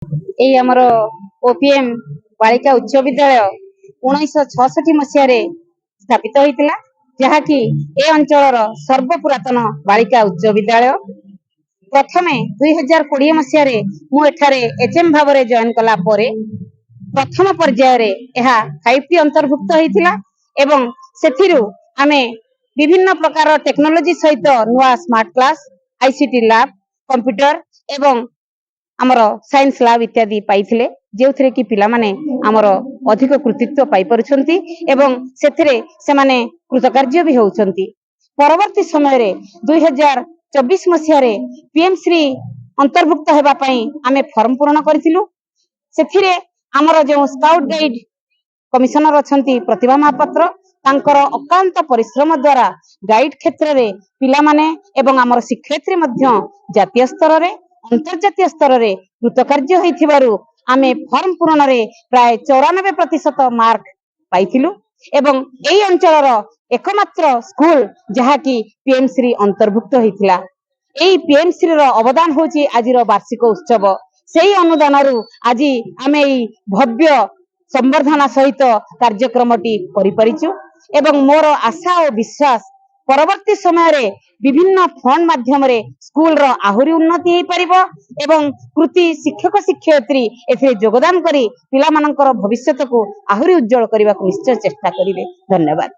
एई आमर ओपीएम बालिका उच्च विद्यालय 1966 मसीह स्थापित होइतिला, जहाँकि ए अंचल सर्वपुरातन बालिका उच्च विद्यालय। प्रथमे 2020 मसीह मु एठारे एचएम भाव में जॉइन कला परे प्रथम पर्यायर यह 5टी अंतर्भुक्त होइतिला एवं सेथिरु आमे विभिन्न प्रकार टेक्नोलोजी सहित नुआ smart class, ICT lab, computer एवं आमर साइंस लैब इत्यादि पाइथिले, जेउथिरे कि पिला माने आमर अधिक कृतित्व पाई परुछंती एवं सेथिरे से माने कृतकार्य भी होउछंती। परवर्ती समय रे 2024 मसीह रे पीएम श्री अंतर्भुक्त हेबा पई आमे फॉर्म पूर्ण करथिलु। सेथिरे आमर जो स्काउट गाइड कमिशनर अछंती प्रतिभा महापात्र, तांकर अकांत परिश्रम द्वारा गाइड क्षेत्र रे पिला माने एवं आमर शिक्षयित्री मध्य जातीय स्तर रे अंतर्जातीय स्तर रे कृतकार्य होइथिबारु आमे फॉर्म पूर्ण रे प्राय 94% मार्क पाइथिलु एवं एई अंचलर एकमात्र स्कूल जहा कि पीएमश्री अंतर्भुक्त होइथिला। एई पीएमश्री रो अवदान होची आजिरो वार्षिक उत्सव। सेई अनुदानरु आजि आमे एई भव्य संवर्धना सहित कार्यक्रमटी करिपरिचु एवं मोर आशा और विश्वास परवर्ती समय रे विभिन्न फंड माध्यम रे स्कूल रो आहुरी उन्नति हे परिबो एवं कृति शिक्षक शिक्षयित्री एथे योगदान करी पिला मानकर भविष्यत को आहुरी उज्जवल करबा को निश्चय चेष्टा करिवे। धन्यवाद।